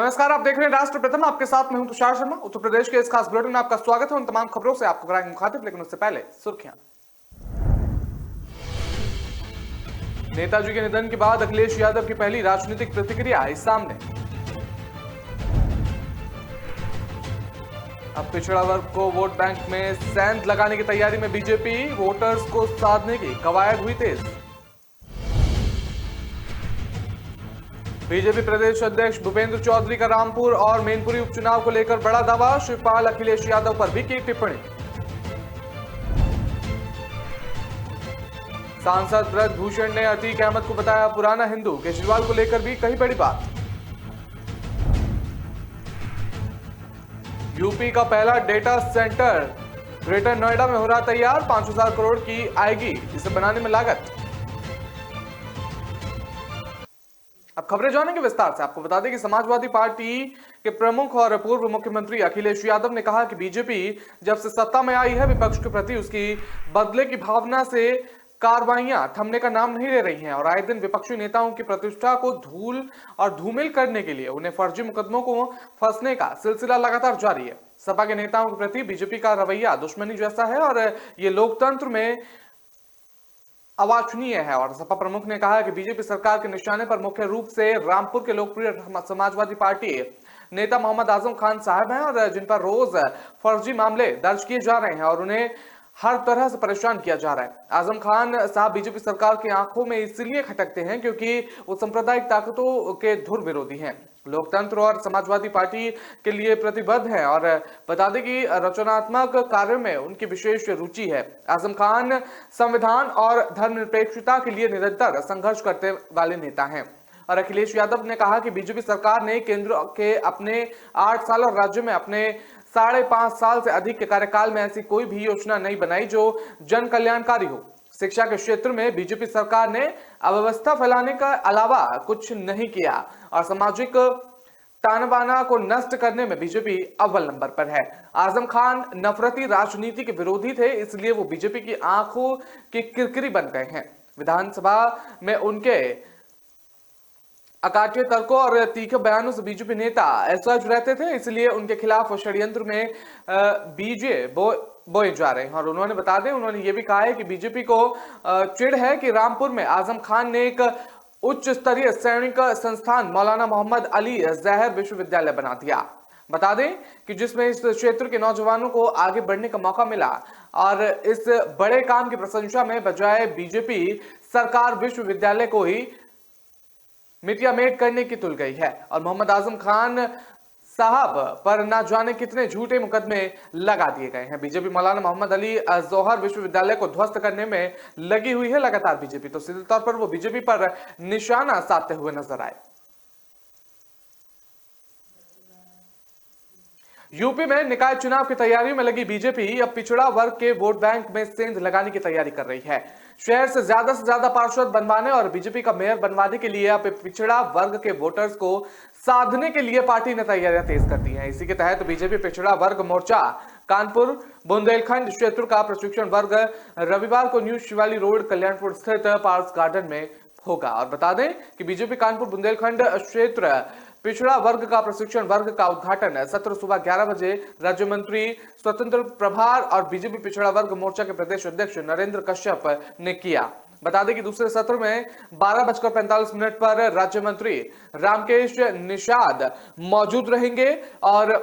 नमस्कार, आप देख रहे हैं राष्ट्र प्रथम। आपके साथ मैं हूं तुषार शर्मा। उत्तर प्रदेश के इस खास बुलेटिन में आपका स्वागत है। उन तमाम खबरों से आपको कराएंगे मुखातिब, लेकिन उससे पहले सुर्खियां। नेताजी के निधन के बाद अखिलेश यादव की पहली राजनीतिक प्रतिक्रिया आई सामने। अब पिछड़ा वर्ग को वोट बैंक में सेंध लगाने की तैयारी में बीजेपी, वोटर्स को साधने की कवायद हुई तेज। बीजेपी प्रदेश अध्यक्ष भूपेंद्र चौधरी का रामपुर और मैनपुरी उपचुनाव को लेकर बड़ा दावा। शिवपाल अखिलेश यादव पर भी की टिप्पणी। सांसद ब्रजभूषण ने अतीक अहमद को बताया पुराना हिंदू। केजरीवाल को लेकर भी कही बड़ी बात। यूपी का पहला डेटा सेंटर ग्रेटर नोएडा में हो रहा तैयार। 5,000 करोड़ की आएगी इसे बनाने में लागत। अब खबरें जानेंगे विस्तार से। आपको बता दें कि समाजवादी पार्टी के प्रमुख और पूर्व मुख्यमंत्री अखिलेश यादव ने कहा कि बीजेपी जब से सत्ता में आई है, विपक्ष के प्रति उसकी बदले की भावना से कार्रवाइयां थमने का नाम नहीं ले रही हैं और आए दिन विपक्षी नेताओं की प्रतिष्ठा को धूल और धूमिल करने के लिए उन्हें फर्जी मुकदमों को फंसने का सिलसिला लगातार जारी है। सपा के नेताओं के प्रति बीजेपी का रवैया दुश्मनी जैसा है और ये लोकतंत्र में अवांछनीय है। और सपा प्रमुख ने कहा कि बीजेपी सरकार के निशाने पर मुख्य रूप से रामपुर के लोकप्रिय समाजवादी पार्टी नेता मोहम्मद आजम खान साहब हैं और जिन पर रोज फर्जी मामले दर्ज किए जा रहे हैं और उन्हें हर तरह से परेशान किया जा रहा है। आजम खान साहब बीजेपी सरकार की आंखों में इसलिए खटकते हैं क्योंकि वो सांप्रदायिक ताकतों के धुर विरोधी हैं, लोकतंत्र और समाजवादी पार्टी के लिए प्रतिबद्ध है और बता दें कि रचनात्मक कार्य में उनकी विशेष रुचि है। आजम खान संविधान और धर्मनिरपेक्षता के लिए निरंतर संघर्ष करते वाले नेता हैं। और अखिलेश यादव ने कहा कि बीजेपी सरकार ने केंद्र के अपने 8 साल और राज्य में अपने 5.5 साल से अधिक के कार्यकाल में ऐसी कोई भी योजना नहीं बनाई जो जन कल्याणकारी हो। शिक्षा के क्षेत्र में बीजेपी सरकार ने अव्यवस्था फैलाने का अलावा कुछ नहीं किया और सामाजिक तानाबाना को नष्ट करने में बीजेपी अव्वल नंबर पर है। आजम खान नफरती राजनीति के विरोधी थे, इसलिए वो बीजेपी की आंखों की किरकिरी बन गए हैं। विधानसभा में उनके अकाट्य तर्कों और तीखे बयानों से बीजेपी नेता असहज रहते थे, इसलिए उनके खिलाफ षड्यंत्र में बीजे बोए जा रहे हैं। और उन्होंने बता दें, उन्होंने ये भी कहा है कि बीजेपी को चिढ़ है कि रामपुर में आजम खान ने एक उच्च स्तरीय सैनिक संस्थान मौलाना मोहम्मद अली जहर विश्वविद्यालय बना दिया। बता दें कि जिसमें इस क्षेत्र के नौजवानों को आगे बढ़ने का मौका मिला और इस बड़े काम की प्रशंसा में बजाय बीजेपी सरकार विश्वविद्यालय को ही मिटियामेट करने की तुल गई है और मोहम्मद आजम खान साहब पर ना जाने कितने झूठे मुकदमे लगा दिए गए हैं। बीजेपी मौलाना मोहम्मद अली जौहर विश्वविद्यालय को ध्वस्त करने में लगी हुई है लगातार। बीजेपी तो सीधे तौर पर वो बीजेपी पर निशाना साधते हुए नजर आए। यूपी में निकाय चुनाव की तैयारियों में लगी बीजेपी अब पिछड़ा वर्ग के वोट बैंक में सेंध लगाने की तैयारी कर रही है। शहर से ज्यादा पार्षद बनवाने और बीजेपी का मेयर बनवाने के लिए अब पिछड़ा वर्ग के वोटर्स को साधने के लिए पार्टी ने तैयारियां तेज कर दी हैं। इसी के तहत बीजेपी पिछड़ा वर्ग मोर्चा कानपुर बुंदेलखंड क्षेत्र का प्रशिक्षण वर्ग रविवार को न्यू शिवाली रोड कल्याणपुर स्थित पार्स गार्डन में होगा। और बता दें कि बीजेपी कानपुर बुंदेलखंड क्षेत्र पिछड़ा वर्ग का प्रशिक्षण वर्ग का उद्घाटन सत्र सुबह 11 बजे राज्य मंत्री स्वतंत्र प्रभार और बीजेपी पिछड़ा वर्ग मोर्चा के प्रदेश अध्यक्ष नरेंद्र कश्यप ने किया। बता दें कि दूसरे सत्र में 12:45 पर राज्य मंत्री रामकेश निषाद मौजूद रहेंगे और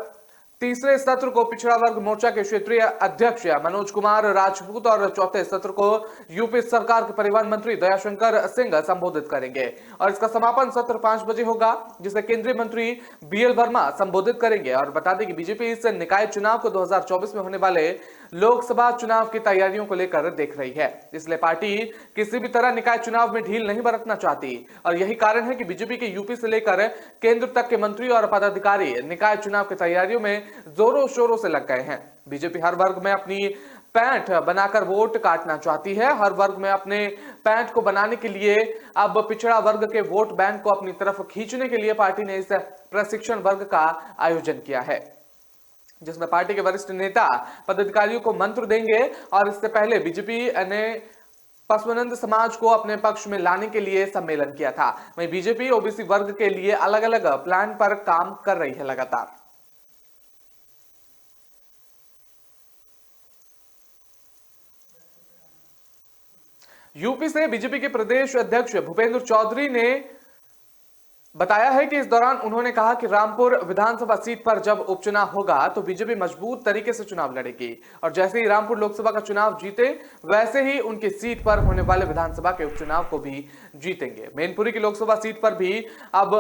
तीसरे सत्र को पिछड़ा वर्ग मोर्चा के क्षेत्रीय अध्यक्ष मनोज कुमार राजपूत और चौथे सत्र को यूपी सरकार के परिवहन मंत्री दयाशंकर सिंह संबोधित करेंगे। और इसका समापन सत्र 5 बजे होगा, जिसे केंद्रीय मंत्री बीएल वर्मा संबोधित करेंगे। और बता दें कि बीजेपी इस निकाय चुनाव को 2024 में होने वाले लोकसभा चुनाव की तैयारियों को लेकर देख रही है, इसलिए पार्टी किसी भी तरह निकाय चुनाव में ढील नहीं बरतना चाहती। और यही कारण है कि बीजेपी के यूपी से लेकर केंद्र तक के मंत्री और पदाधिकारी निकाय चुनाव की तैयारियों में जोरों शोरों से लग गए हैं। बीजेपी हर वर्ग में अपनी पैंठ बनाकर वोट काटना चाहती है। हर वर्ग में अपने पैंठ को बनाने के लिए अब पिछड़ा वर्ग के वोट बैंक को अपनी तरफ खींचने के लिए पार्टी ने इस प्रशिक्षण वर्ग का आयोजन किया है, जिसमें पार्टी के वरिष्ठ नेता पदाधिकारियों को मंत्र देंगे। और इससे पहले बीजेपी ने पसमानंद समाज को अपने पक्ष में लाने के लिए सम्मेलन किया था। वहीं बीजेपी ओबीसी वर्ग के लिए अलग अलग प्लान पर काम कर रही है लगातार। यूपी से बीजेपी के प्रदेश अध्यक्ष भूपेंद्र चौधरी ने बताया है कि इस दौरान उन्होंने कहा कि रामपुर विधानसभा सीट पर जब उपचुनाव होगा तो बीजेपी मजबूत तरीके से चुनाव लड़ेगी और जैसे ही रामपुर लोकसभा का चुनाव जीते वैसे ही उनकी सीट पर होने वाले विधानसभा के उपचुनाव को भी जीतेंगे। मैनपुरी की लोकसभा सीट पर भी अब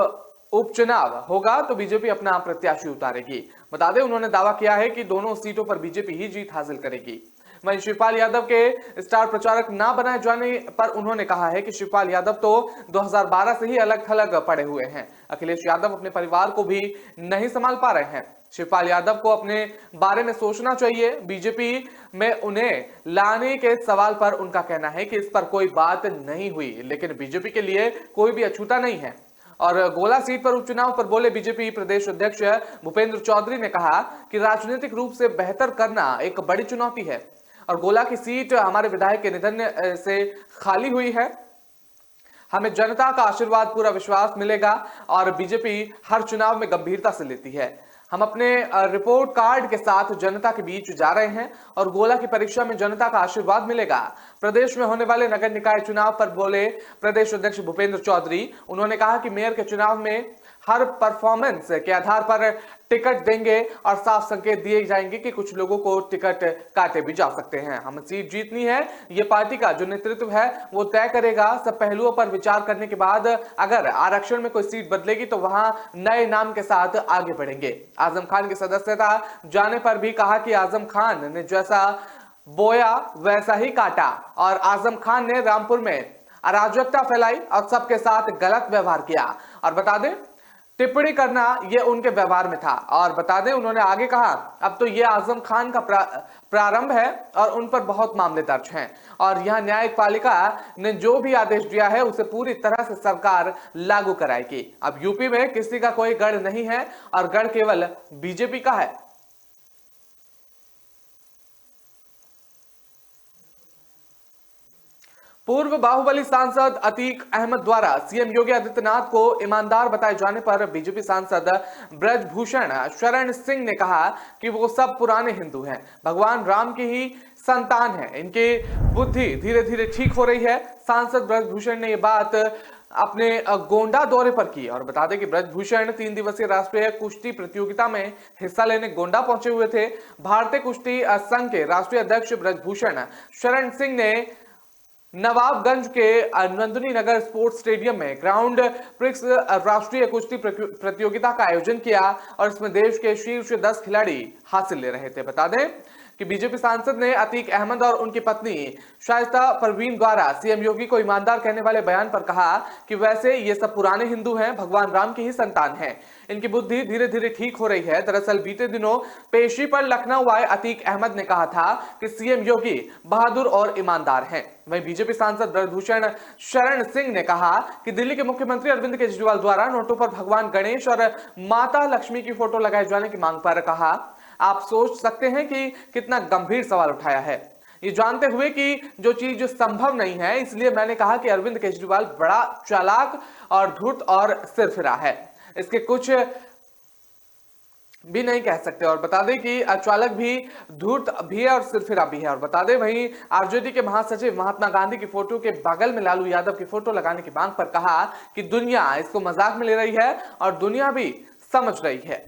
उपचुनाव होगा तो बीजेपी अपना प्रत्याशी उतारेगी। बता दें, उन्होंने दावा किया है कि दोनों सीटों पर बीजेपी ही जीत हासिल करेगी। वहीं शिवपाल यादव के स्टार प्रचारक ना बनाए जाने पर उन्होंने कहा है कि शिवपाल यादव तो 2012 से ही अलग थलग पड़े हुए हैं। अखिलेश यादव अपने परिवार को भी नहीं संभाल पा रहे हैं। शिवपाल यादव को अपने बारे में सोचना चाहिए। बीजेपी में उन्हें लाने के सवाल पर उनका कहना है कि इस पर कोई बात नहीं हुई, लेकिन बीजेपी के लिए कोई भी अछूता नहीं है। और गोला सीट पर उपचुनाव पर बोले बीजेपी प्रदेश अध्यक्ष भूपेंद्र चौधरी ने कहा कि राजनीतिक रूप से बेहतर करना एक बड़ी चुनौती है और गोला की सीट हमारे विधायक के निधन से खाली हुई है। हमें जनता का आशीर्वाद, पूरा विश्वास मिलेगा और बीजेपी हर चुनाव में गंभीरता से लेती है। हम अपने रिपोर्ट कार्ड के साथ जनता के बीच जा रहे हैं और गोला की परीक्षा में जनता का आशीर्वाद मिलेगा। प्रदेश में होने वाले नगर निकाय चुनाव पर बोले प्रदेश अध्यक्ष भूपेंद्र चौधरी। उन्होंने कहा कि मेयर के चुनाव में हर परफॉर्मेंस के आधार पर टिकट देंगे और साफ संकेत दिए जाएंगे कि कुछ लोगों को टिकट काटे भी जा सकते हैं। हमें सीट जीतनी है, ये पार्टी का जो नेतृत्व है वो तय करेगा। सब पहलुओं पर विचार करने के बाद अगर आरक्षण में कोई सीट बदलेगी तो वहां नए नाम के साथ आगे बढ़ेंगे। आजम खान की सदस्यता जाने पर भी कहा कि आजम खान ने जैसा बोया वैसा ही काटा और आजम खान ने रामपुर में अराजकता फैलाई और सबके साथ गलत व्यवहार किया। और बता दें, टिप्पणी करना यह उनके व्यवहार में था। और बता दें, उन्होंने आगे कहा अब तो यह आजम खान का प्रारंभ है और उन पर बहुत मामले दर्ज हैं और यहां न्यायपालिका ने जो भी आदेश दिया है उसे पूरी तरह से सरकार लागू कराएगी। अब यूपी में किसी का कोई गढ़ नहीं है और गढ़ केवल बीजेपी का है। पूर्व बाहुबली सांसद अतीक अहमद द्वारा सीएम योगी आदित्यनाथ को ईमानदार बताए जाने पर बीजेपी सांसद ब्रजभूषण शरण सिंह ने कहा कि वो सब पुराने हिंदू हैं, भगवान राम की ही संतान है, इनकी बुद्धि धीरे धीरे ठीक हो रही है। सांसद ब्रजभूषण ने ये बात अपने गोंडा दौरे पर की और बता दें कि ब्रजभूषण 3 दिवसीय राष्ट्रीय कुश्ती प्रतियोगिता में हिस्सा लेने गोंडा पहुंचे हुए थे। भारतीय कुश्ती संघ के राष्ट्रीय अध्यक्ष ब्रजभूषण शरण सिंह ने नवाबगंज के नंदनी नगर स्पोर्ट्स स्टेडियम में ग्राउंड प्रिक्स राष्ट्रीय कुश्ती प्रतियोगिता का आयोजन किया और इसमें देश के शीर्ष 10 खिलाड़ी हासिल ले रहे थे। बता दें कि बीजेपी सांसद ने अतीक अहमद और उनकी पत्नी शाइस्ता परवीन द्वारा सीएम योगी को ईमानदार कहने वाले बयान पर कहा कि वैसे ये सब पुराने हिंदू हैं, भगवान राम की ही संतान हैं, इनकी बुद्धि धीरे धीरे ठीक हो रही है। दरअसल बीते दिनों पेशी पर लखनऊ आए अतीक अहमद ने कहा था कि सीएम योगी बहादुर और ईमानदार हैं। वहीं बीजेपी सांसद ब्रजभूषण शरण सिंह ने कहा कि दिल्ली के मुख्यमंत्री अरविंद केजरीवाल द्वारा नोटों पर भगवान गणेश और माता लक्ष्मी की फोटो लगाए जाने की मांग पर कहा, आप सोच सकते हैं कि कितना गंभीर सवाल उठाया है, ये जानते हुए कि जो चीज संभव नहीं है, इसलिए मैंने कहा कि अरविंद केजरीवाल बड़ा चालाक और धूर्त और सिरफिरा है, इसके कुछ भी नहीं कह सकते। और बता दें कि चालक भी, धूर्त भी है और सिरफिरा भी है। और बता दें वहीं आरजेडी के महासचिव महात्मा गांधी की फोटो के बगल में लालू यादव की फोटो लगाने की मांग पर कहा कि दुनिया इसको मजाक में ले रही है और दुनिया भी समझ रही है।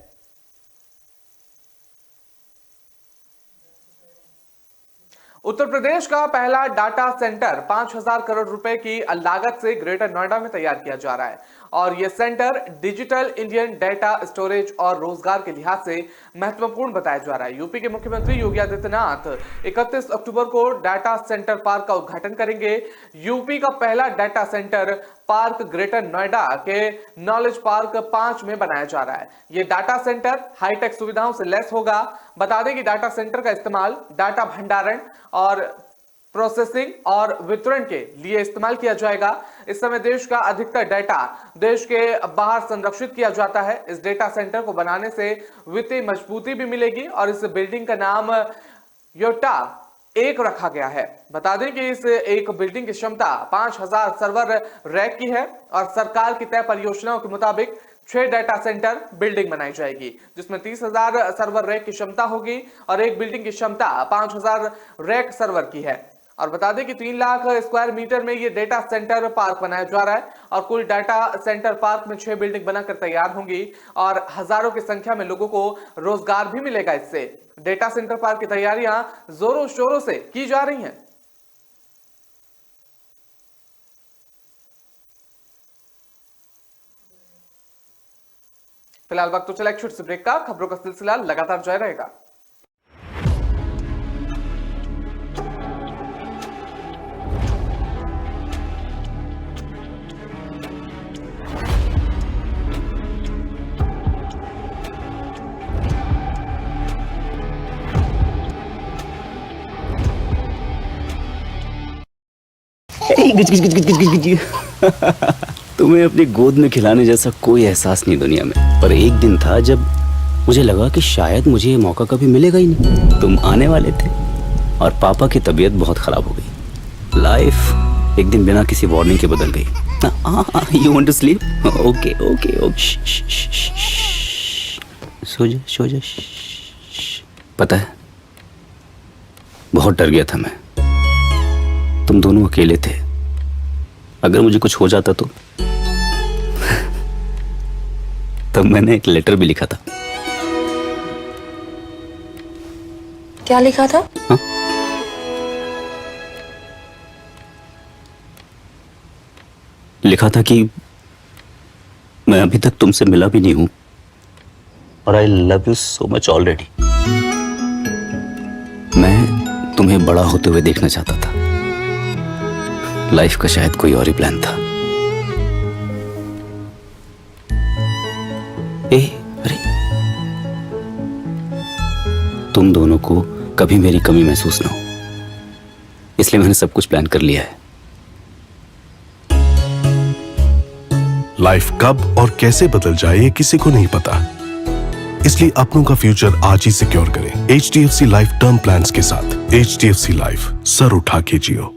उत्तर प्रदेश का पहला डाटा सेंटर 5000 करोड़ रुपए की लागत से ग्रेटर नोएडा में तैयार किया जा रहा है और यह centre digital Indian data storage और रोजगार के लिहाज से महत्वपूर्ण बताया जा रहा है। यूपी के मुख्यमंत्री योगी आदित्यनाथ 31 अक्टूबर को डाटा सेंटर पार्क का उद्घाटन करेंगे। यूपी का पहला data centre park greater Noida के नॉलेज पार्क 5 में बनाया जा रहा है। यह डाटा सेंटर हाईटेक सुविधाओं से लैस होगा। बता दें कि डाटा सेंटर का इस्तेमाल डाटा भंडारण और प्रोसेसिंग और वितरण के लिए इस्तेमाल किया जाएगा। इस समय देश का अधिकतर डाटा देश के बाहर संरक्षित किया जाता है। इस डेटा सेंटर को बनाने से वित्तीय मजबूती भी मिलेगी और इस बिल्डिंग का नाम योटा एक रखा गया है। बता दें कि इस एक बिल्डिंग की क्षमता 5000 सर्वर रैक की है और सरकार की तय परियोजनाओं के मुताबिक 6 डाटा सेंटर बिल्डिंग बनाई जाएगी, जिसमें 30,000 सर्वर रैक की क्षमता होगी और एक बिल्डिंग की क्षमता 5000 रैक सर्वर की है। और बता दें कि 3 लाख स्क्वायर मीटर में ये डेटा सेंटर पार्क बनाया जा रहा है और कुल डाटा सेंटर पार्क में 6 बिल्डिंग बनाकर तैयार होंगी और हजारों की संख्या में लोगों को रोजगार भी मिलेगा। इससे डेटा सेंटर पार्क की तैयारियां जोरों शोरों से की जा रही हैं। फिलहाल वक्त तो चला एक छोटे से ब्रेक का। खबरों का सिलसिला लगातार जारी रहेगा। गिच गिच गिच गिच गिच गिच गिच। तुम्हें अपनी गोद में खिलाने जैसा कोई एहसास नहीं दुनिया में। पर एक दिन था जब मुझे लगा कि शायद मुझे ये मौका कभी मिलेगा ही नहीं। तुम आने वाले थे और पापा की तबीयत बहुत खराब हो गई। लाइफ एक दिन बिना किसी वार्निंग के बदल गई। You want to sleep? Okay okay okay. सो जा सो जा। पता है, बहुत डर गया था मैं। तुम दोनों अकेले थे। अगर मुझे कुछ हो जाता तो तब मैंने एक लेटर भी लिखा था। क्या लिखा था? हा? लिखा था कि मैं अभी तक तुमसे मिला भी नहीं हूं और I love you so much already. मैं तुम्हें बड़ा होते हुए देखना चाहता था। लाइफ का शायद कोई और ही प्लान था। अरे, तुम दोनों को कभी मेरी कमी महसूस ना हो, इसलिए मैंने सब कुछ प्लान कर लिया है। लाइफ कब और कैसे बदल जाए ये किसी को नहीं पता, इसलिए अपनों का फ्यूचर आज ही सिक्योर करें HDFC लाइफ टर्म प्लान्स के साथ। HDFC लाइफ, सर उठा के जियो।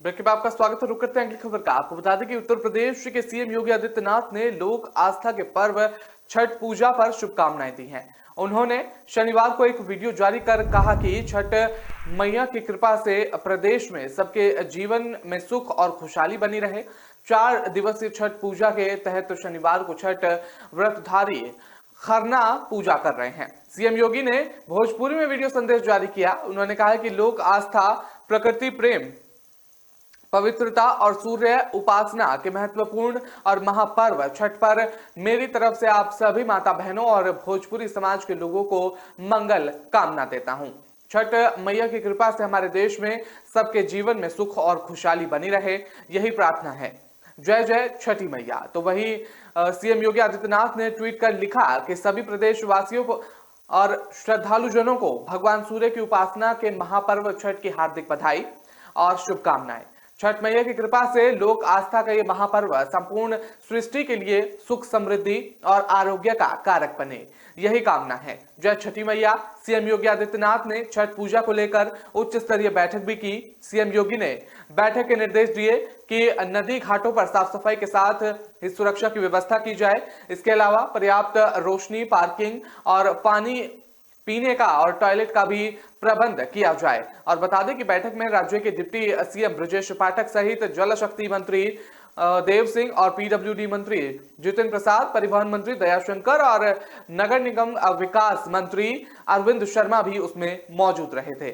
ब्रेक के बाद आपका स्वागत है। रुक करते हैं अगली खबर का। आपको बता दें कि उत्तर प्रदेश के सीएम योगी आदित्यनाथ ने लोक आस्था के पर्व छठ पूजा पर शुभकामनाएं दी हैं। उन्होंने शनिवार को एक वीडियो जारी कर कहा कि छठ मैया की कृपा से प्रदेश में सबके जीवन में सुख और खुशहाली बनी रहे। 4 दिवसीय छठ पूजा के तहत शनिवार को छठ व्रतधारी खरना पूजा कर रहे हैं। सीएम योगी ने भोजपुरी में वीडियो संदेश जारी किया। उन्होंने कहा कि लोक आस्था, प्रकृति प्रेम, पवित्रता और सूर्य उपासना के महत्वपूर्ण और महापर्व छठ पर मेरी तरफ से आप सभी माता बहनों और भोजपुरी समाज के लोगों को मंगल कामना देता हूं। छठ मैया की कृपा से हमारे देश में सबके जीवन में सुख और खुशहाली बनी रहे, यही प्रार्थना है। जय जय छठी मैया। तो वही सीएम योगी आदित्यनाथ ने ट्वीट कर लिखा कि सभी प्रदेशवासियों को और श्रद्धालुजनों को भगवान सूर्य की उपासना के महापर्व छठ की हार्दिक बधाई और शुभकामनाएं। छठ मैया की कृपा से लोक आस्था का ये महापर्व संपूर्ण सृष्टि के लिए सुख, समृद्धि और आरोग्य का कारक बने, यही कामना है। जय छठी मैया। सीएम योगी आदित्यनाथ ने छठ पूजा को लेकर उच्च स्तरीय बैठक भी की। सीएम योगी ने बैठक के निर्देश दिए कि नदी घाटों पर साफ सफाई के साथ ही सुरक्षा की व्यवस्था की जाए। इसके अलावा पर्याप्त रोशनी, पार्किंग और पानी पीने का और टॉयलेट का भी प्रबंध किया जाए। और बता दें कि बैठक में राज्य के डिप्टी सीएम ब्रजेश पाठक सहित जल शक्ति मंत्री देव सिंह और पीडब्ल्यूडी मंत्री जितेंद्र प्रसाद, परिवहन मंत्री दयाशंकर और नगर निगम विकास मंत्री अरविंद शर्मा भी उसमें मौजूद रहे थे।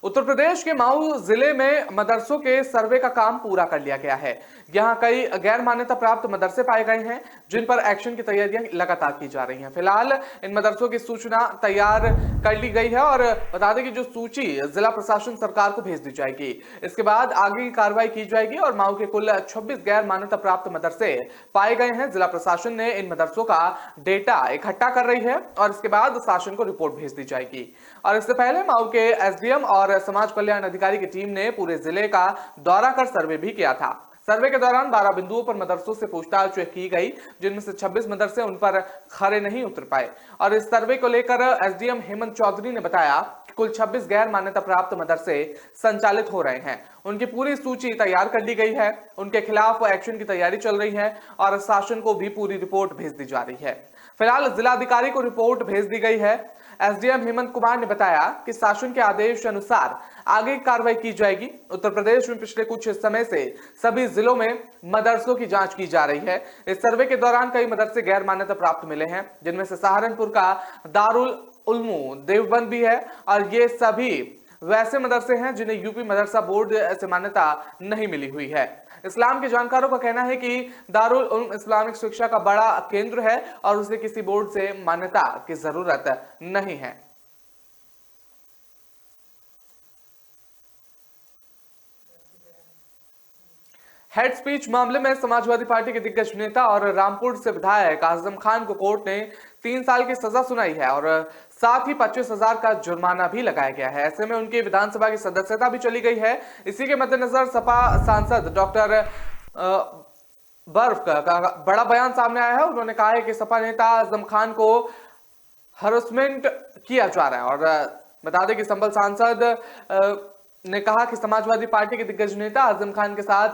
उत्तर प्रदेश के माऊ जिले में मदरसों के सर्वे का काम पूरा कर लिया गया है। यहां कई गैर मान्यता प्राप्त मदरसे पाए गए हैं, जिन पर एक्शन की तैयारियां लगातार की जा रही हैं। फिलहाल इन मदरसों की सूचना तैयार कर ली गई है और बता दें कि जो सूची जिला प्रशासन सरकार को भेज दी जाएगी। इसके बाद आगे की कार्रवाई की जाएगी और माऊ के कुल 26 गैर मान्यता प्राप्त मदरसे पाए गए हैं। जिला प्रशासन ने इन मदरसों का डेटा इकट्ठा कर रही है और इसके बाद शासन को रिपोर्ट भेज दी जाएगी। और इससे पहले माऊ के एसडीएम और समाज कल्याण अधिकारी की टीम ने पूरे जिले का दौरा कर सर्वे भी किया था। सर्वे के दौरान 12 बिंदुओं पर मदरसों से पूछताछ की गई, जिनमें से 26 मदरसे उन पर खरे नहीं उतर पाए। और इस सर्वे को लेकर एसडीएम हेमंत चौधरी ने बताया कि कुल 26 गैर मान्यता प्राप्त मदरसे संचालित हो रहे हैं। उनकी पूरी सूची तैयार कर ली गई है, उनके खिलाफ एक्शन की तैयारी चल रही है और शासन को भी पूरी रिपोर्ट भेज दी जा रही है। फिलहाल जिलाधिकारी को रिपोर्ट भेज दी गई है। एसडीएम हेमंत कुमार ने बताया कि शासन के आदेश अनुसार आगे कार्रवाई की जाएगी। उत्तर प्रदेश में पिछले कुछ समय से सभी जिलों में मदरसों की जांच की जा रही है। इस सर्वे के दौरान कई मदरसे गैर मान्यता प्राप्त मिले हैं, जिनमें से सहारनपुर का दारुल उल्मू देवबंद भी है और ये सभी वैसे मदरसे हैं जिन्हें यूपी मदरसा बोर्ड से मान्यता नहीं मिली हुई है। इस्लाम के जानकारों का कहना है कि दारुल उल्म इस्लामिक शिक्षा का बड़ा केंद्र है और उसे किसी बोर्ड से मान्यता की जरूरत नहीं है। हेड स्पीच मामले में समाजवादी पार्टी के दिग्गज नेता और रामपुर से विधायक आजम खान को कोर्ट ने 3 साल की सजा सुनाई है और साथ ही 25,000 का जुर्माना भी लगाया गया है। ऐसे में उनकी विधानसभा की सदस्यता भी चली गई है। इसी के मद्देनजर सपा सांसद डॉक्टर बर्फ का बड़ा बयान सामने आया है। उन्होंने कहा है कि सपा नेता आजम खान को हरासमेंट किया जा रहा है और बता दें कि संभल सांसद ने कहा कि समाजवादी पार्टी के दिग्गज नेता आजम खान के साथ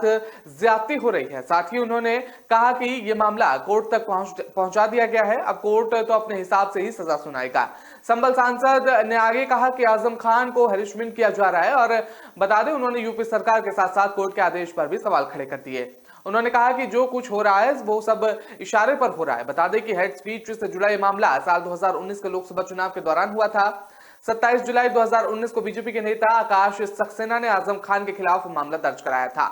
ज्यादती हो रही है। साथ ही उन्होंने कहा कि यह मामला कोर्ट तक पहुंचा दिया गया है, अब कोर्ट तो अपने हिसाब से ही सजा सुनाएगा। संभल सांसद ने आगे कहा कि आजम खान को हरासमेंट किया जा रहा है और बता दें उन्होंने यूपी सरकार के साथ साथ कोर्ट के आदेश पर भी सवाल खड़े कर दिए। उन्होंने कहा कि जो कुछ हो रहा है वो सब इशारे पर हो रहा है। बता दें कि हेड स्पीच से जुड़ा यह मामला साल 2019 के लोकसभा चुनाव के दौरान हुआ था। 27 जुलाई 2019 को बीजेपी के नेता आकाश सक्सेना ने आजम खान के खिलाफ मामला दर्ज कराया था।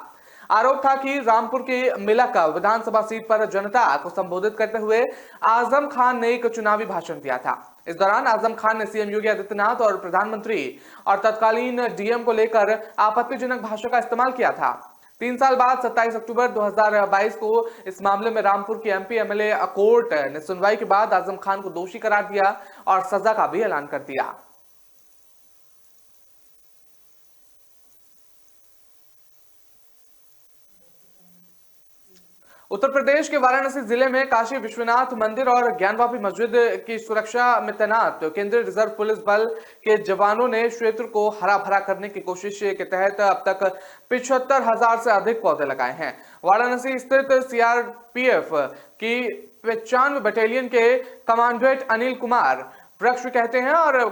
आरोप था कि रामपुर की मिलक विधानसभा सीट पर जनता को संबोधित करते हुए आजम खान ने एक चुनावी भाषण दिया था। इस दौरान आजम खान ने सीएम योगी आदित्यनाथ और प्रधानमंत्री और तत्कालीन डीएम को लेकर आपत्तिजनक भाषा का इस्तेमाल किया था। 3 साल बाद 27 अक्टूबर 2022 को इस मामले में रामपुर की एमपी एमएलए कोर्ट ने सुनवाई के बाद आजम खान को दोषी करार दिया और सजा का भी ऐलान कर दिया। उत्तर प्रदेश के वाराणसी जिले में काशी विश्वनाथ मंदिर और ज्ञानवापी मस्जिद की सुरक्षा में तैनात केंद्रीय रिजर्व पुलिस बल के जवानों ने क्षेत्र को हरा भरा करने की कोशिश के तहत अब तक 75,000 से अधिक पौधे लगाए हैं। वाराणसी स्थित सीआरपीएफ की 95 बटालियन के कमांडेंट अनिल कुमार वृक्ष कहते हैं और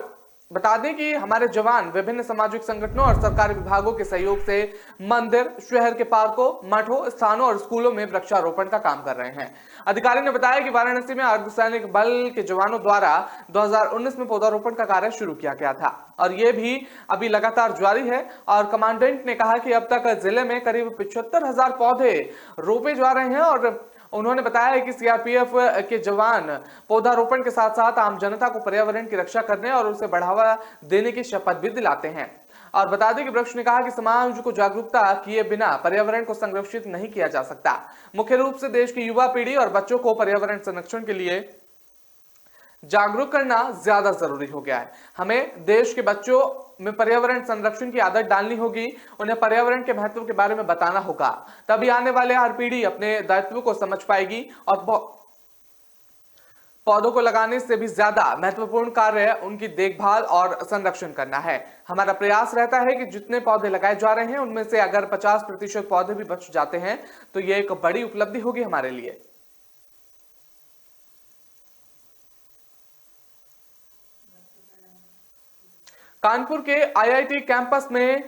बता दें कि हमारे जवान विभिन्न सामाजिक संगठनों और सरकारी विभागों के सहयोग से मंदिर, शहर के पार्कों, मठों, स्थानों और स्कूलों में वृक्षारोपण का काम कर रहे हैं। अधिकारी ने बताया कि वाराणसी में अर्धसैनिक बल के जवानों द्वारा 2019 में पौधारोपण का कार्य शुरू किया गया था और ये भी अभी लगातार जारी है। और कमांडेंट ने कहा कि अब तक जिले में करीब 75,000 पौधे रोपे जा रहे हैं और उन्होंने बताया कि सीआरपीएफ के जवान पौधारोपण के साथ साथ आम जनता को पर्यावरण की रक्षा करने और उसे बढ़ावा देने की शपथ भी दिलाते हैं। और बता दें कि वृक्ष ने कहा कि समाज को जागरूकता किए बिना पर्यावरण को संरक्षित नहीं किया जा सकता। मुख्य रूप से देश की युवा पीढ़ी और बच्चों को पर्यावरण संरक्षण के लिए जागरूक करना ज्यादा जरूरी हो गया है। हमें देश के बच्चों में पर्यावरण संरक्षण की आदत डालनी होगी, उन्हें पर्यावरण के महत्व के बारे में बताना होगा, तभी आने वाले हर पीढ़ी अपने दायित्व को समझ पाएगी। और पौधों को लगाने से भी ज्यादा महत्वपूर्ण कार्य उनकी देखभाल और संरक्षण करना है। हमारा प्रयास रहता है कि जितने पौधे लगाए जा रहे हैं उनमें से अगर 50% पौधे भी बच जाते हैं तो यह एक बड़ी उपलब्धि होगी हमारे लिए। कानपुर के आईआईटी कैंपस में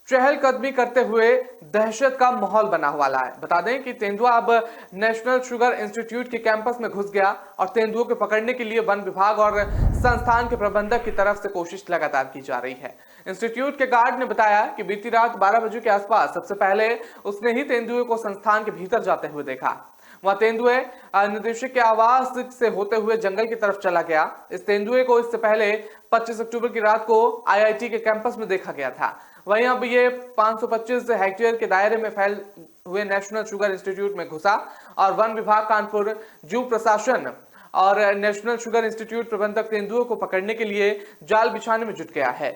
चहलकदमी करते हुए दहशत का माहौल बना हुआ है। बता दें कि तेंदुआ अब नेशनल शुगर इंस्टीट्यूट के कैंपस में घुस गया और तेंदुओं को पकड़ने के लिए वन विभाग और संस्थान के प्रबंधक की तरफ से कोशिश लगातार की जा रही है। इंस्टीट्यूट के गार्ड ने बताया कि बीती रात 12 बजे के आसपास सबसे पहले उसने ही तेंदुए को संस्थान के भीतर जाते हुए देखा। वह तेंदुए निदेशक के आवास से होते हुए जंगल की तरफ चला गया। इस तेंदुए को इससे पहले 25 अक्टूबर की रात को आईआईटी के कैंपस में देखा गया था। वहीं अब ये 525 हेक्टेयर के दायरे में फैल हुए नेशनल शुगर इंस्टीट्यूट में घुसा और वन विभाग कानपुर, जू प्रशासन और नेशनल शुगर इंस्टीट्यूट प्रबंधक तेंदुओं को पकड़ने के लिए जाल बिछाने में जुट गया है।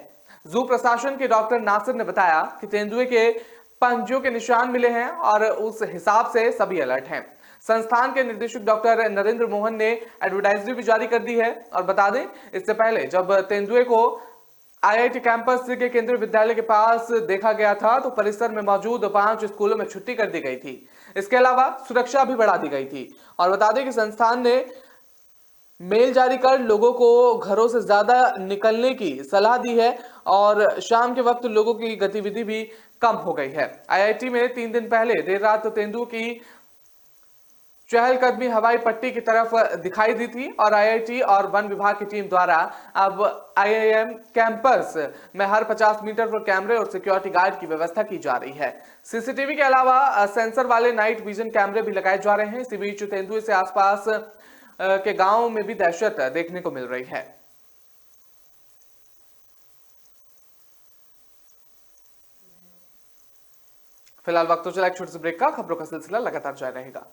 जू प्रशासन के डॉक्टर नासिर ने बताया कि तेंदुए के पंजों के निशान मिले हैं और उस हिसाब से सभी अलर्ट हैं। संस्थान के निदेशक डॉक्टर नरेंद्र मोहन ने एडवर्टाइजरी भी जारी कर दी है। और बता दें, इससे पहले जब तेंदुए को आईआईटी कैंपस के केंद्रीय विद्यालय के पास देखा गया था तो परिसर में मौजूद 5 स्कूलों में छुट्टी कर दी गई थी। इसके अलावा सुरक्षा भी बढ़ा दी गई थी। और बता दें कि संस्थान ने मेल जारी कर लोगों को घरों से ज्यादा निकलने की सलाह दी है और शाम के वक्त लोगों की गतिविधि भी कम हो गई है। आईआईटी में 3 दिन पहले देर रात तेंदुओं की चहलकदमी हवाई पट्टी की तरफ दिखाई दी थी और आईआईटी और वन विभाग की टीम द्वारा अब आईआईएम कैंपस में हर 50 मीटर पर कैमरे और सिक्योरिटी गार्ड की व्यवस्था की जा रही है। सीसीटीवी के अलावा सेंसर वाले नाइट विजन कैमरे भी लगाए जा रहे हैं। इसी बीच तेंदुए से आसपास के गांवों में भी दहशत देखने को मिल रही है। फिलहाल वक्त तो चला एक छोटे से ब्रेक का। खबरों का सिलसिला लगातार जारी रहेगा।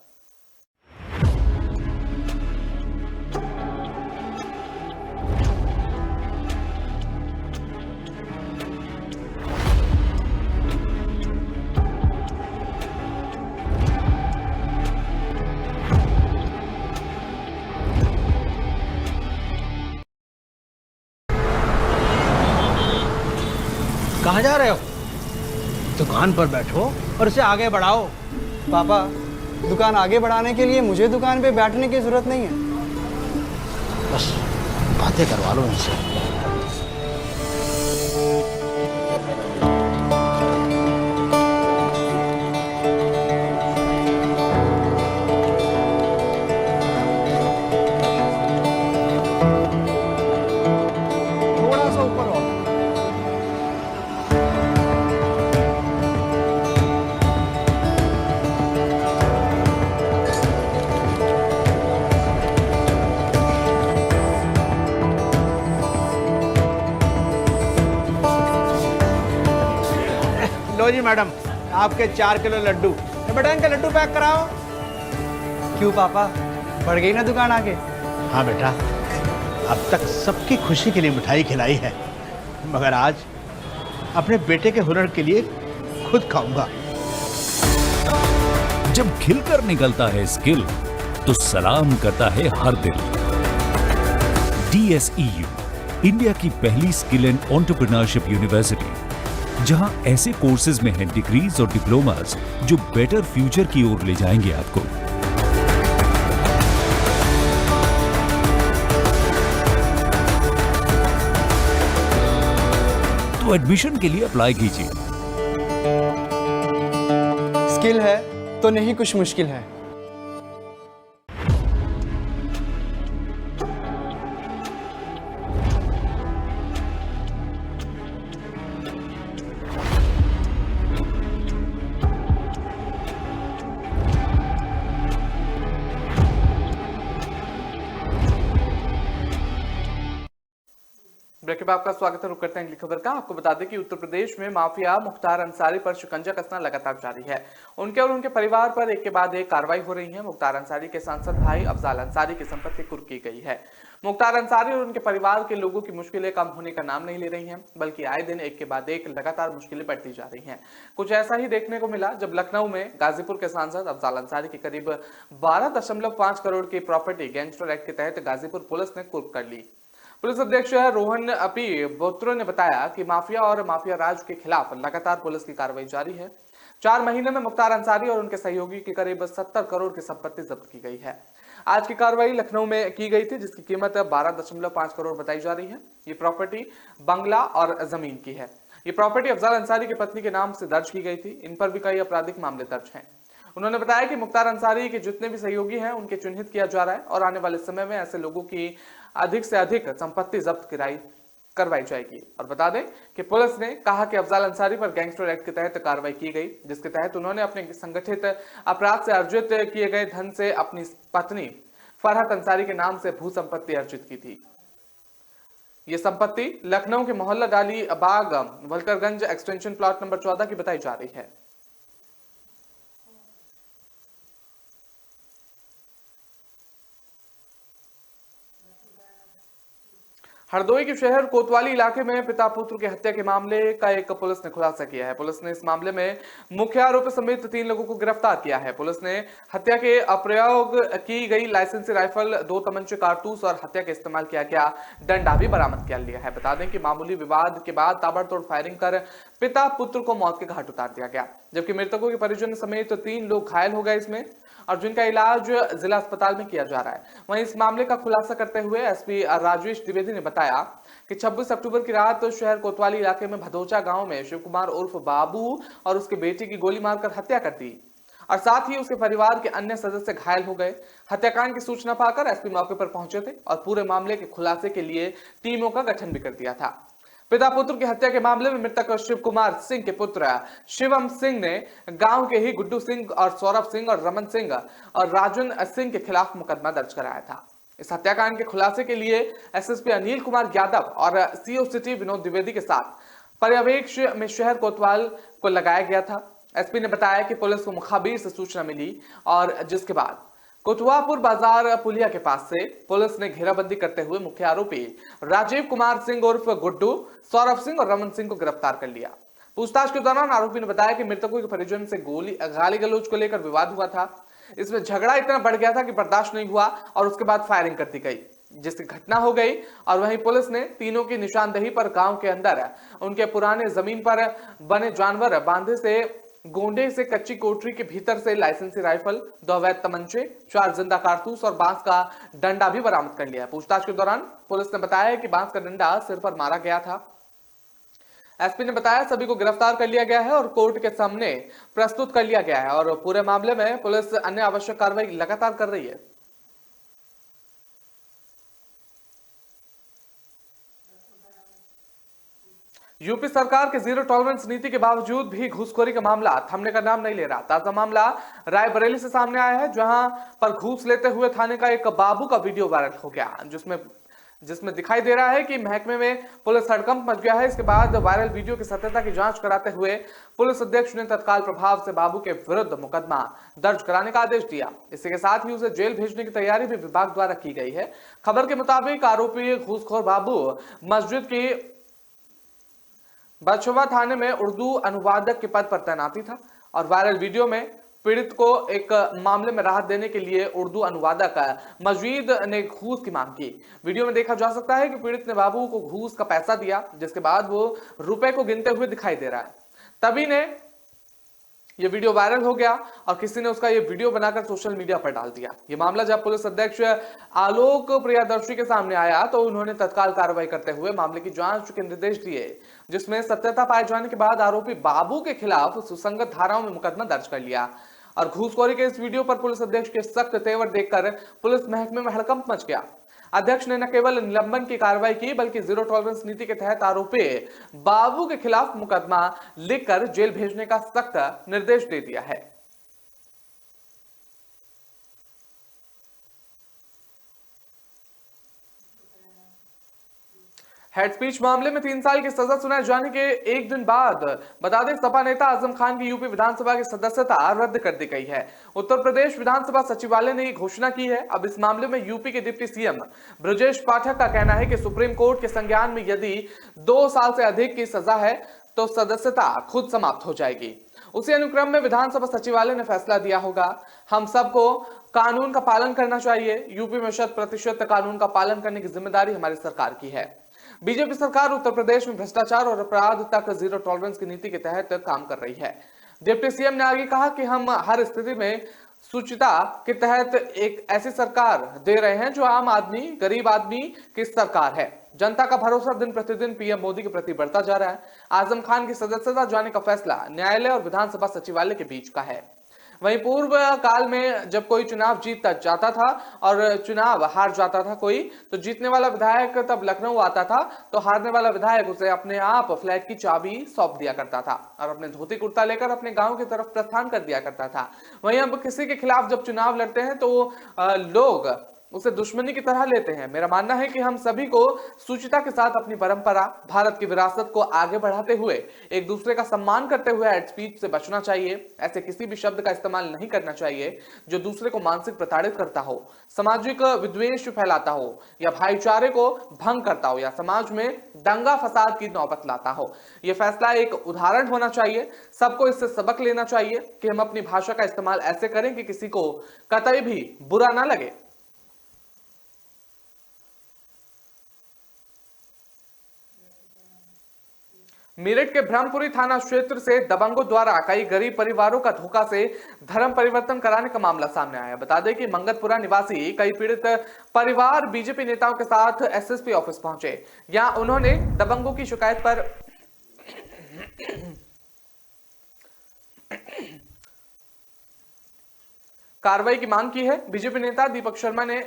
कहाँ जा रहे हो? दुकान पर बैठो और इसे आगे बढ़ाओ। पापा, दुकान आगे बढ़ाने के लिए मुझे दुकान पे बैठने की जरूरत नहीं है। बस बातें करवा लो इनसे। थोड़ा सा ऊपर और। लो जी मैडम, आपके 4 किलो लड्डू। बेटा इनका लड्डू पैक कराओ। क्यों पापा, बढ़ गई ना दुकान आगे? हाँ बेटा, अब तक सबकी खुशी के लिए मिठाई खिलाई है, मगर आज अपने बेटे के हुनर के लिए खुद खाऊंगा। जब खिलकर निकलता है स्किल तो सलाम करता है हर दिल। DSEU, इंडिया की पहली स्किल एंड एंटरप्रेन्योरशिप यूनिवर्सिटी, जहां ऐसे कोर्सेज में हैं डिग्रीज और डिप्लोमास जो बेटर फ्यूचर की ओर ले जाएंगे आपको। तो एडमिशन के लिए अप्लाई कीजिए। स्किल है तो नहीं कुछ मुश्किल है। ब्रेक में आपका स्वागत है। रुक करते हैं अगली खबर का। आपको बता दें कि उत्तर प्रदेश में माफिया मुख्तार अंसारी पर शिकंजा कसना लगातार जारी है। उनके और उनके परिवार पर एक के बाद एक कार्रवाई हो रही है। मुख्तार अंसारी के सांसद भाई अफजाल अंसारी की संपत्ति कुर्क की गई है। मुख्तार अंसारी और उनके परिवार के लोगों की मुश्किलें कम होने का नाम नहीं ले रही हैं, बल्कि आए दिन एक के बाद एक लगातार मुश्किलें बढ़ती जा रही हैं। कुछ ऐसा ही देखने को मिला जब लखनऊ में गाजीपुर के सांसद अफजाल अंसारी की करीब 12.5 करोड़ की प्रॉपर्टी गैंगस्टर एक्ट के तहत गाजीपुर पुलिस ने कुर्क कर ली। पुलिस अध्यक्ष रोहन अपी बोत्रो ने बताया कि माफिया और माफिया राज के खिलाफ लगातार पुलिस की कार्रवाई जारी है। 4 महीने में मुख्तार अंसारी और उनके सहयोगी की करीब 70 करोड़ की संपत्ति जब्त की गई है। आज की कार्रवाई लखनऊ में की गई थी, जिसकी कीमत 12.5 करोड़ बताई जा रही है। ये प्रॉपर्टी बंगला और जमीन की है। ये प्रॉपर्टी अफजल अंसारी की पत्नी के नाम से दर्ज की गई थी। इन पर भी कई आपराधिक मामले दर्ज हैं। उन्होंने बताया कि मुख्तार अंसारी के जितने भी सहयोगी हैं उनके चिन्हित किया जा रहा है और आने वाले समय में ऐसे लोगों की अधिक से अधिक संपत्ति जब्त करवाई जाएगी। और बता दें कि पुलिस ने कहा कि अफजल अंसारी पर गैंगस्टर एक्ट के तहत कार्रवाई की गई, जिसके तहत उन्होंने अपने संगठित अपराध से अर्जित किए गए धन से अपनी पत्नी फरहत अंसारी के नाम से भू संपत्ति अर्जित की थी। ये संपत्ति लखनऊ के मोहल्ला डाली बाग वलकरगंज एक्सटेंशन प्लॉट नंबर 14 की बताई जा रही है। हरदोई के शहर कोतवाली इलाके में पिता पुत्र की हत्या के मामले का एक पुलिस ने खुलासा किया है। पुलिस ने इस मामले में मुख्य आरोपी समेत 3 लोगों को गिरफ्तार किया है। पुलिस ने हत्या के अप्रयोग की गई लाइसेंसी राइफल, 2 तमंचे, कारतूस और हत्या के इस्तेमाल किया गया डंडा भी बरामद कर लिया है। बता दें कि मामूली विवाद के बाद ताबड़तोड़ फायरिंग कर पिता पुत्र को मौत के घाट उतार दिया गया, जबकि मृतकों के परिजन समेत 3 लोग घायल हो गए इसमें और जिनका इलाज जिला अस्पताल में किया जा रहा है। वहीं इस मामले का खुलासा करते हुए एसपी राजेश द्विवेदी ने बताया कि 26 अक्टूबर की रात शहर कोतवाली इलाके में भदोचा गांव में शिव कुमार उर्फ बाबू और उसके बेटे की गोली मारकर हत्या कर दी और साथ ही उसके परिवार के अन्य सदस्य घायल हो गए। हत्याकांड की सूचना पाकर एसपी मौके पर पहुंचे थे और पूरे मामले के खुलासे के लिए टीमों का गठन भी कर दिया था। पिता पुत्र की हत्या के मामले में मृतक शिव कुमार सिंह के पुत्र शिवम सिंह ने गांव के ही गुड्डू सिंह और सौरभ सिंह और रमन सिंह और राजन सिंह के खिलाफ मुकदमा दर्ज कराया था। इस हत्याकांड के खुलासे के लिए एसएसपी अनिल कुमार यादव और सीओ सिटी विनोद द्विवेदी के साथ पर्यवेक्षक में शहर कोतवाल को लगाया गया था। एसपी ने बताया कि पुलिस को मुखाबिर से सूचना मिली और जिसके बाद कोतवापुर बाजार पुलिया के पास से पुलिस ने घेराबंदी करते हुए मुख्य आरोपी राजीव कुमार सिंह उर्फ गुड्डू, सौरभ सिंह और रमन सिंह को गिरफ्तार कर लिया। पूछताछ के दौरान आरोपी ने बताया कि मृतकों के परिजन से गाली गलौज को लेकर विवाद हुआ था। इसमें झगड़ा इतना बढ़ गया था कि बर्दाश्त नहीं हुआ और उसके बाद फायरिंग कर दी गई, जिसकी घटना हो गई। और वहीं पुलिस ने तीनों की निशानदेही पर गांव के अंदर उनके पुराने जमीन पर बने जानवर बांधे से गोंडे से कच्ची कोठरी के भीतर से लाइसेंसी राइफल, 2 अवैध तमंचे, 4 जिंदा कारतूस और बांस का डंडा भी बरामद कर लिया है। पूछताछ के दौरान पुलिस ने बताया कि बांस का डंडा सिर पर मारा गया था। एसपी ने बताया सभी को गिरफ्तार कर लिया गया है और कोर्ट के सामने प्रस्तुत कर लिया गया है और पूरे मामले में पुलिस अन्य आवश्यक कार्रवाई लगातार कर रही है। यूपी सरकार के जीरो टॉलरेंस नीति के बावजूद भी घूसखोरी का मामला थमने का नाम नहीं ले रहा। ताजा मामला रायबरेली से सामने आया है, जहां पर घूस लेते हुए थाने का एक बाबू का वीडियो वायरल हो गया, जिसमें दिखाई दे रहा है कि महकमे में पुलिस हड़कंप मच गया है। इसके बाद वायरल वीडियो की सत्यता की जांच कराते हुए पुलिस अध्यक्ष ने तत्काल प्रभाव से बाबू के विरुद्ध मुकदमा दर्ज कराने का आदेश दिया। इसी के साथ ही उसे जेल भेजने की तैयारी भी विभाग द्वारा की गई है। खबर के मुताबिक आरोपी घूसखोर बाबू मस्जिद की बछवा थाने में उर्दू अनुवादक के पद पर तैनाती था और वायरल वीडियो में पीड़ित को एक मामले में राहत देने के लिए उर्दू अनुवादक मजीद ने घूस की मांग की। वीडियो में देखा जा सकता है कि पीड़ित ने बाबू को घूस का पैसा दिया, जिसके बाद वो रुपए को गिनते हुए दिखाई दे रहा है। तभी ने ये वीडियो वायरल हो गया और किसी ने उसका ये वीडियो बनाकर सोशल मीडिया पर डाल दिया। ये मामला जब पुलिस अध्यक्ष आलोक प्रियदर्शी के सामने आया तो उन्होंने तत्काल कार्रवाई करते हुए मामले की जांच के निर्देश दिए, जिसमें सत्यता पाए जाने के बाद आरोपी बाबू के खिलाफ सुसंगत धाराओं में मुकदमा दर्ज कर लिया। और घूसखोरी के इस वीडियो पर पुलिस अध्यक्ष के सख्त तेवर देखकर पुलिस महकमे में हड़कंप मच गया। अध्यक्ष ने न केवल निलंबन की कार्रवाई की बल्कि जीरो टॉलरेंस नीति के तहत आरोपी बाबू के खिलाफ मुकदमा लिखकर जेल भेजने का सख्त निर्देश दे दिया है। हेड स्पीच मामले में 3 साल की सजा सुनाए जाने के एक दिन बाद बता दें सपा नेता आजम खान की यूपी विधानसभा की सदस्यता रद्द कर दी गई है। उत्तर प्रदेश विधानसभा सचिवालय ने घोषणा की है। अब इस मामले में यूपी के डिप्टी सीएम ब्रजेश पाठक का कहना है कि सुप्रीम कोर्ट के संज्ञान में यदि 2 साल से अधिक की सजा है तो सदस्यता खुद समाप्त हो जाएगी। उसी अनुक्रम में विधानसभा सचिवालय ने फैसला दिया होगा। हम सबको कानून का पालन करना चाहिए। यूपी में 100% कानून का पालन करने की जिम्मेदारी हमारी सरकार की है। बीजेपी सरकार उत्तर प्रदेश में भ्रष्टाचार और अपराध तक जीरो टॉलरेंस की नीति के तहत काम कर रही है। डिप्टी सीएम ने आगे कहा कि हम हर स्थिति में सूचिता के तहत एक ऐसी सरकार दे रहे हैं जो आम आदमी, गरीब आदमी की सरकार है। जनता का भरोसा दिन प्रतिदिन पीएम मोदी के प्रति बढ़ता जा रहा है। आजम खान की सदस्यता जाने का फैसला न्यायालय और विधानसभा सचिवालय के बीच का है। वहीं पूर्व काल में जब कोई चुनाव जीत जाता था और चुनाव हार जाता था कोई, तो जीतने वाला विधायक तब लखनऊ आता था, तो हारने वाला विधायक उसे अपने आप फ्लैट की चाबी सौंप दिया करता था और अपने धोती कुर्ता लेकर अपने गांव की तरफ प्रस्थान कर दिया करता था। वहीं अब किसी के खिलाफ जब चुनाव लड़ते हैं तो लोग उसे दुश्मनी की तरह लेते हैं। मेरा मानना है कि हम सभी को सूचिता के साथ अपनी परंपरा, भारत की विरासत को आगे बढ़ाते हुए एक दूसरे का सम्मान करते हुए हेट स्पीच से बचना चाहिए। ऐसे किसी भी शब्द का इस्तेमाल नहीं करना चाहिए जो दूसरे को मानसिक प्रताड़ित करता हो, सामाजिक विद्वेष फैलाता हो या भाईचारे को भंग करता हो या समाज में दंगा फसाद की नौबत लाता हो। यह फैसला एक उदाहरण होना चाहिए। सबको इससे सबक लेना चाहिए कि हम अपनी भाषा का इस्तेमाल ऐसे करें कि किसी को कतई भी बुरा ना लगे। मेरठ के ब्रह्मपुरी थाना क्षेत्र से दबंगों द्वारा कई गरीब परिवारों का धोखा से धर्म परिवर्तन कराने का मामला सामने आया। बता दें कि मंगतपुरा निवासी कई पीड़ित परिवार बीजेपी नेताओं के साथ एसएसपी ऑफिस पहुंचे। यहां उन्होंने दबंगों की शिकायत पर कार्रवाई की मांग की है। बीजेपी नेता दीपक शर्मा ने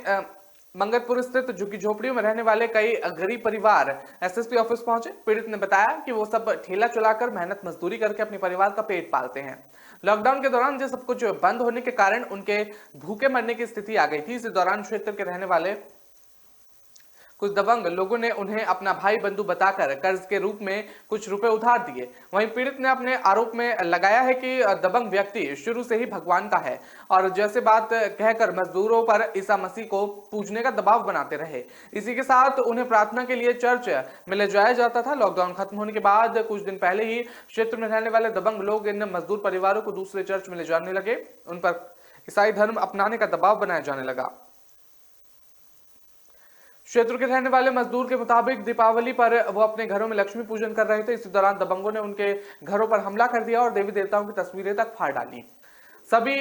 मंगतपुर स्थित झुग्गी झोपड़ियों में रहने वाले कई गरीब परिवार एसएसपी ऑफिस पहुंचे। पीड़ित ने बताया कि वो सब ठेला चलाकर मेहनत मजदूरी करके अपने परिवार का पेट पालते हैं। लॉकडाउन के दौरान जो सब कुछ बंद होने के कारण उनके भूखे मरने की स्थिति आ गई थी। इस दौरान क्षेत्र के रहने वाले कुछ दबंग लोगों ने उन्हें अपना भाई बंधु बताकर कर्ज के रूप में कुछ रुपए उधार दिए। वहीं पीड़ित ने अपने आरोप में लगाया है कि दबंग व्यक्ति शुरू से ही भगवान का है और जैसे बात कहकर मजदूरों पर ईसा मसीह को पूजने का दबाव बनाते रहे। इसी के साथ उन्हें प्रार्थना के लिए चर्च में ले जाया जाता था। लॉकडाउन खत्म होने के बाद कुछ दिन पहले ही क्षेत्र में रहने वाले दबंग लोग इन मजदूर परिवारों को दूसरे चर्च में ले जाने लगे। उन पर ईसाई धर्म अपनाने का दबाव बनाया जाने लगा। क्षेत्र के रहने वाले मजदूर के मुताबिक दीपावली पर वो अपने घरों में लक्ष्मी पूजन कर रहे थे। इसी दौरान दबंगों ने उनके घरों पर हमला कर दिया और देवी देवताओं की तस्वीरें तक फाड़ डाली। सभी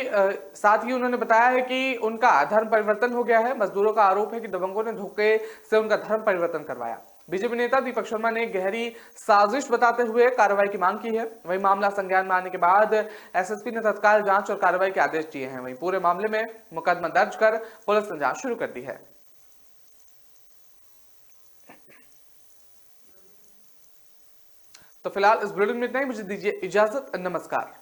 साथ ही उन्होंने बताया है कि उनका धर्म परिवर्तन हो गया है। मजदूरों का आरोप है कि दबंगों ने धोखे से उनका धर्म परिवर्तन करवाया। बीजेपी नेता दीपक शर्मा ने गहरी साजिश बताते हुए कार्रवाई की मांग की है। वहीं मामला संज्ञान में आने के बाद एसएसपी ने तत्काल जांच और कार्रवाई के आदेश दिए हैं। वहीं पूरे मामले में मुकदमा दर्ज कर पुलिस ने जांच शुरू कर दी है। तो फिलहाल इस बुलेटिन में इतना ही। मुझे दीजिए इजाजत। नमस्कार।